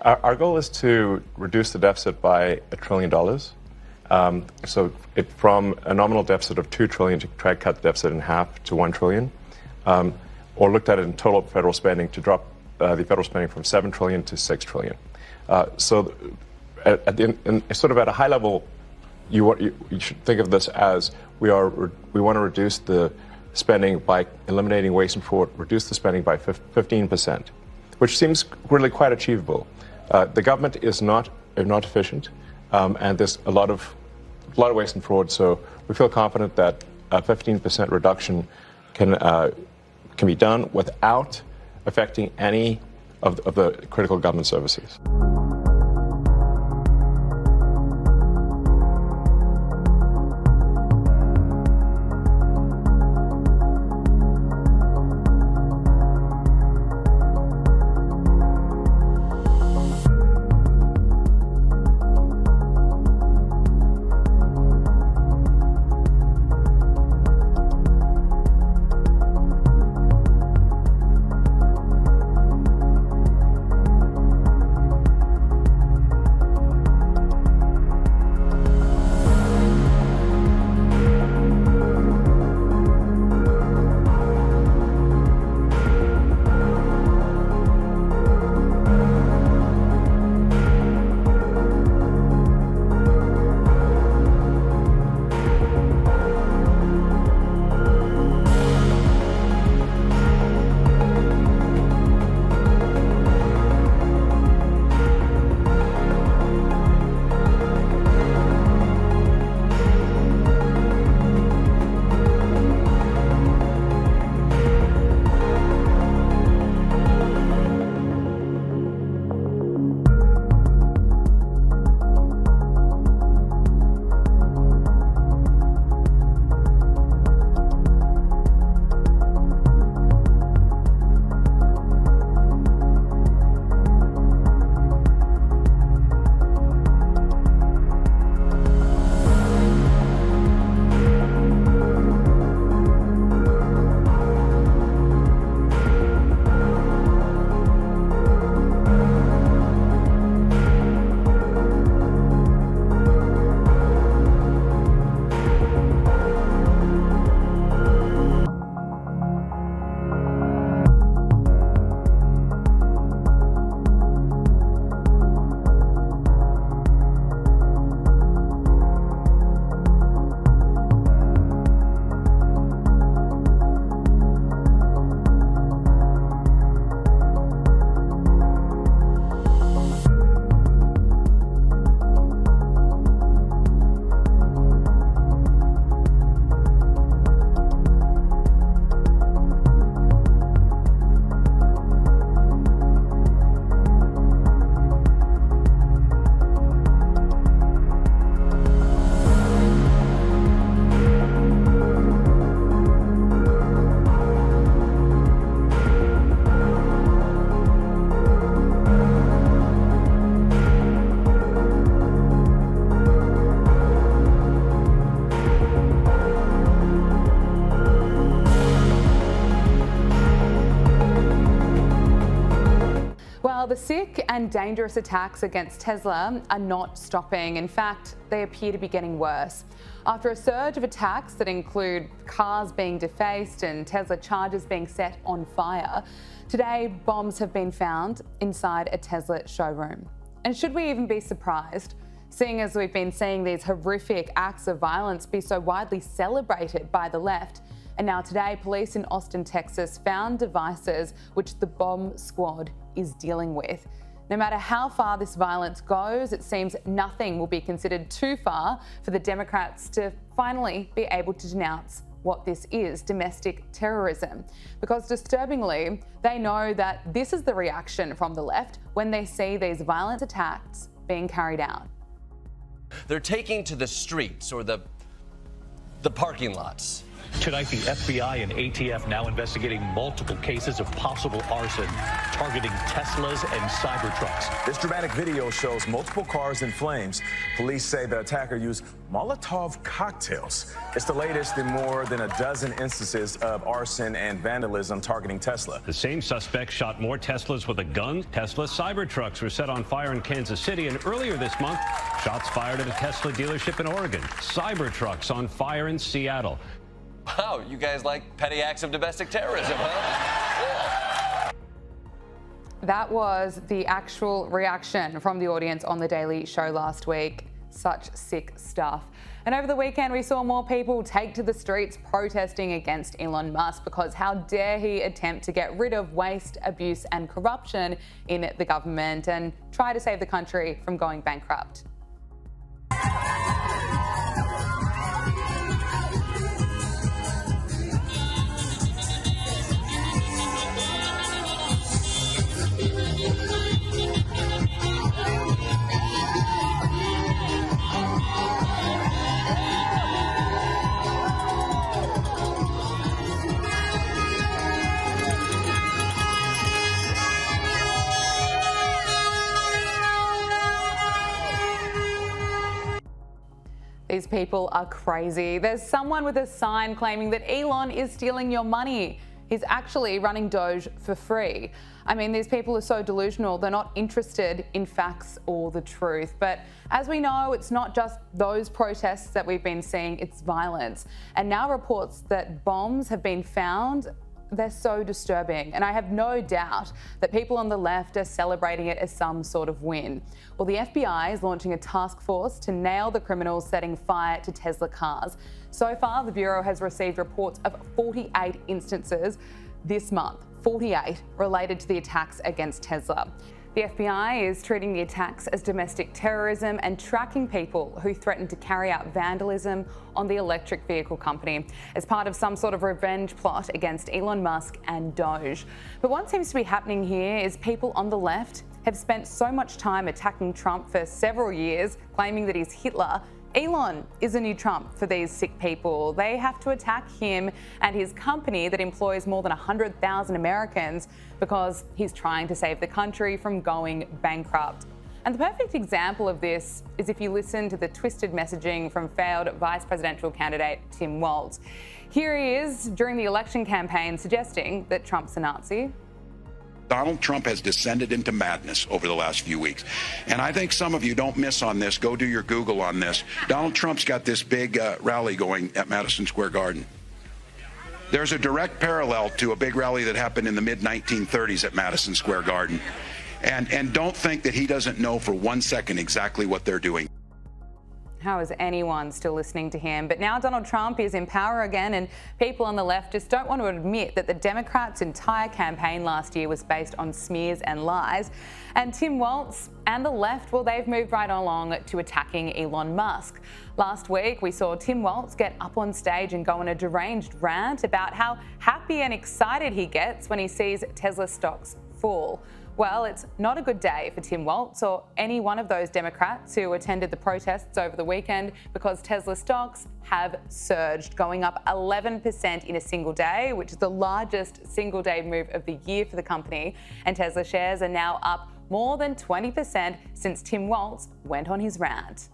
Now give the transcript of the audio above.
Our goal is to reduce the deficit by $1 trillion. From a nominal deficit of $2 trillion to try to cut the deficit in half to $1 trillion, or looked at it in total federal spending to drop the federal spending from $7 trillion to $6 trillion. At a high level, you should think of this as we want to reduce the spending by eliminating waste and fraud, reduce the spending by 15%, which seems really quite achievable. The government is not efficient, and there's a lot of waste and fraud. So we feel confident that a 15% reduction can be done without affecting any of the critical government services. Well, the sick and dangerous attacks against Tesla are not stopping. In fact, they appear to be getting worse. After a surge of attacks that include cars being defaced and Tesla chargers being set on fire, today bombs have been found inside a Tesla showroom. And should we even be surprised, seeing as we've been seeing these horrific acts of violence be so widely celebrated by the left? And now today, police in Austin, Texas found devices which the bomb squad is dealing with. No matter how far this violence goes, it seems nothing will be considered too far for the Democrats to finally be able to denounce what this is, domestic terrorism. Because disturbingly, they know that this is the reaction from the left when they see these violent attacks being carried out. They're taking to the streets or the parking lots Tonight, the FBI and ATF now investigating multiple cases of possible arson targeting Teslas and Cybertrucks. This dramatic video shows multiple cars in flames. Police say the attacker used Molotov cocktails. It's the latest in more than a dozen instances of arson and vandalism targeting Tesla. The same suspect shot more Teslas with a gun. Tesla Cybertrucks were set on fire in Kansas City, and earlier this month, shots fired at a Tesla dealership in Oregon. Cybertrucks on fire in Seattle. Wow, you guys like petty acts of domestic terrorism, huh? That was the actual reaction from the audience on The Daily Show last week. Such sick stuff. And over the weekend, we saw more people take to the streets protesting against Elon Musk because how dare he attempt to get rid of waste, abuse and corruption in the government and try to save the country from going bankrupt. These people are crazy. There's someone with a sign claiming that Elon is stealing your money. He's actually running DOGE for free. I mean, these people are so delusional, they're not interested in facts or the truth. But as we know, it's not just those protests that we've been seeing, it's violence. And now reports that bombs have been found. They're so disturbing, and I have no doubt that people on the left are celebrating it as some sort of win. Well, the FBI is launching a task force to nail the criminals setting fire to Tesla cars. So far, the Bureau has received reports of 48 instances this month, 48 related to the attacks against Tesla. The FBI is treating the attacks as domestic terrorism and tracking people who threaten to carry out vandalism on the electric vehicle company as part of some sort of revenge plot against Elon Musk and DOGE. But what seems to be happening here is people on the left have spent so much time attacking Trump for several years, claiming that he's Hitler. Elon is a new Trump for these sick people. They have to attack him and his company that employs more than 100,000 Americans because he's trying to save the country from going bankrupt. And the perfect example of this is if you listen to the twisted messaging from failed vice presidential candidate Tim Walz. Here he is during the election campaign suggesting that Trump's a Nazi. Donald Trump has descended into madness over the last few weeks. And I think some of you don't miss on this. Go do your Google on this. Donald Trump's got this big rally going at Madison Square Garden. There's a direct parallel to a big rally that happened in the mid-1930s at Madison Square Garden. And don't think that he doesn't know for 1 second exactly what they're doing. How is anyone still listening to him? But now Donald Trump is in power again, and people on the left just don't want to admit that the Democrats' entire campaign last year was based on smears and lies. And Tim Walz and the left, well, they've moved right along to attacking Elon Musk. Last week, we saw Tim Walz get up on stage and go on a deranged rant about how happy and excited he gets when he sees Tesla stocks fall. Well, it's not a good day for Tim Walz or any one of those Democrats who attended the protests over the weekend because Tesla stocks have surged, going up 11% in a single day, which is the largest single day move of the year for the company. And Tesla shares are now up more than 20% since Tim Walz went on his rant.